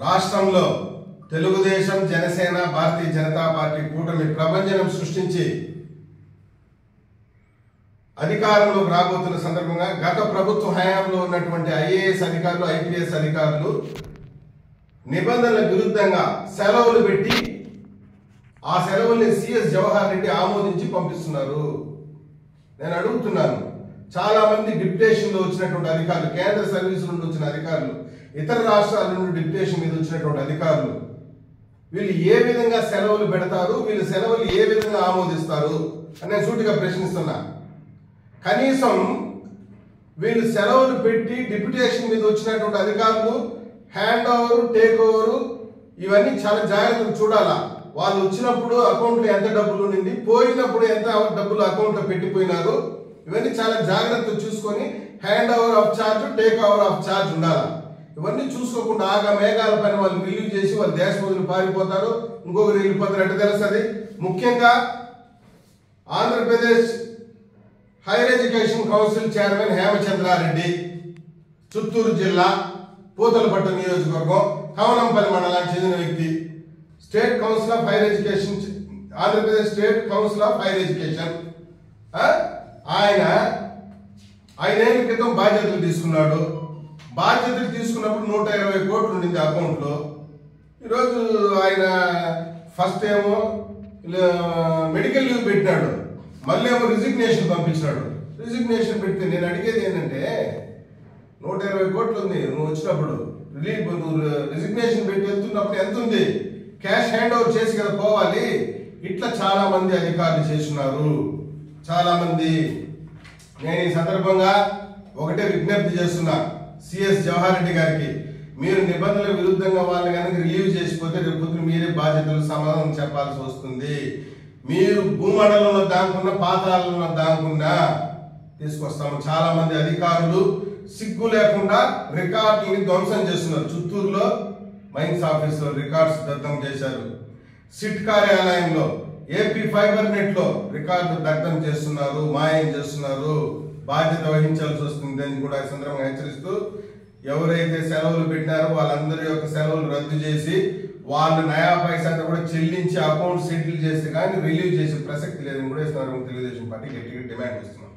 రాష్ట్రంలో తెలుగుదేశం, జనసేన, భారతీయ జనతా పార్టీ కూటమి ప్రభంజనం సృష్టించి అధికారంలోకి రాబోతున్న సందర్భంగా గత ప్రభుత్వ హయాంలో ఉన్నటువంటి ఐఏఎస్ అధికారులు, ఐపీఎస్ అధికారులు నిబంధనలకు విరుద్ధంగా సెలవులు పెట్టి ఆ సెలవుల్ని సిఎస్ జవహర్ రెడ్డి ఆమోదించి పంపిస్తున్నారు. నేను అడుగుతున్నాను, చాలా మంది డిప్యుటేషన్లో వచ్చినటువంటి అధికారులు, కేంద్ర సర్వీసుల నుండి వచ్చిన అధికారులు, ఇతర రాష్ట్రాల నుండి డిప్యుటేషన్ మీద వచ్చినటువంటి అధికారులు, వీళ్ళు ఏ విధంగా సెలవులు పెడతారు, వీళ్ళు సెలవులు ఏ విధంగా ఆమోదిస్తారు అని నేను సూటిగా ప్రశ్నిస్తున్నా. కనీసం వీళ్ళు సెలవులు పెట్టి డిప్యుటేషన్ మీద వచ్చినటువంటి అధికారులు హ్యాండ్ ఓవర్, టేక్ ఓవర్ ఇవన్నీ చాలా జాగ్రత్తగా చూడాలా. వాళ్ళు వచ్చినప్పుడు అకౌంట్లో ఎంత డబ్బులు ఉండింది, పోయినప్పుడు ఎంత డబ్బులు అకౌంట్లో పెట్టిపోయినారు, ఇవన్నీ చాలా జాగ్రత్తగా చూసుకొని hand over of charge, take over of charge ఉండాలి. ఇవన్నీ చూసుకోకుండా ఆగా మేఘాల పైన వాళ్ళు రిలీవ్ చేసి వాళ్ళు దేశం వదిలి పారిపోతారు, ఇంకొకరు వెళ్ళిపోతారు ఎట్లా తెలుస్తుంది. ముఖ్యంగా Andhra Pradesh higher education council chairman Hemachandra Reddy, Chittoor జిల్లా పూతలపట్టు నియోజకవర్గం కవనంపల్లి మండలానికి చెందిన వ్యక్తి, state council of higher education, Andhra Pradesh state council of higher education, ఆయన 5 ఏళ్ల క్రితం బాధ్యతలు తీసుకున్నాడు. బాధ్యతలు తీసుకున్నప్పుడు 120 కోట్లు ఉండింది అకౌంట్లో. ఈరోజు ఆయన ఫస్ట్ ఏమో మెడికల్ లీవ్ పెట్టినాడు, మళ్ళీ ఏమో రిజిగ్నేషన్ పంపించినాడు. రిజిగ్నేషన్ పెడితే నేను అడిగేది ఏంటంటే, 120 కోట్లు ఉంది, నువ్వు వచ్చినప్పుడు రిజిగ్నేషన్ పెట్టి వెళ్తున్నప్పుడు ఎంత ఉంది, క్యాష్ హ్యాండ్ ఓవర్ చేసి కదా పోవాలి. ఇట్లా చాలా మంది అధికారులు చేస్తున్నారు, చాలా మంది. నేను ఈ సందర్భంగా ఒకటే విజ్ఞప్తి చేస్తున్నా సిఎస్ జవహర్ రెడ్డి గారికి, మీరు నిబంధనల విరుద్ధంగా వాళ్ళని కనుక రిలీవ్ చేసిపోతే రేపు మీరే బాధ్యతలు సమాధానం చెప్పాల్సి వస్తుంది. మీరు భూమండలంలో దాక్కున్న, పాతాళంలో దాక్కున్నా తీసుకొస్తాము. చాలా మంది అధికారులు సిగ్గు లేకుండా రికార్డుని ధ్వంసం చేస్తున్నారు. చిత్తూరులో మైన్స్ ఆఫీసులో రికార్డ్స్ దగ్ధం చేశారు. సిట్ కార్యాలయంలో, ఏపీ ఫైబర్ నెట్ లో రికార్డు దగ్ధం చేస్తున్నారు, మాయం చేస్తున్నారు. బాధ్యత వహించాల్సి వస్తుంది అని కూడా ఈ సందర్భంగా హెచ్చరిస్తూ, ఎవరైతే సెలవులు పెట్టినారో వాళ్ళందరి యొక్క సెలవులు రద్దు చేసి వాళ్ళు నయా పైసా కూడా చెల్లించి అకౌంట్ సెటిల్ చేస్తే కానీ రిలీవ్ చేసే ప్రసక్తి లేదని కూడా ఈ సందర్భంగా తెలుగుదేశం పార్టీ గట్టిగా డిమాండ్ చేస్తున్నారు.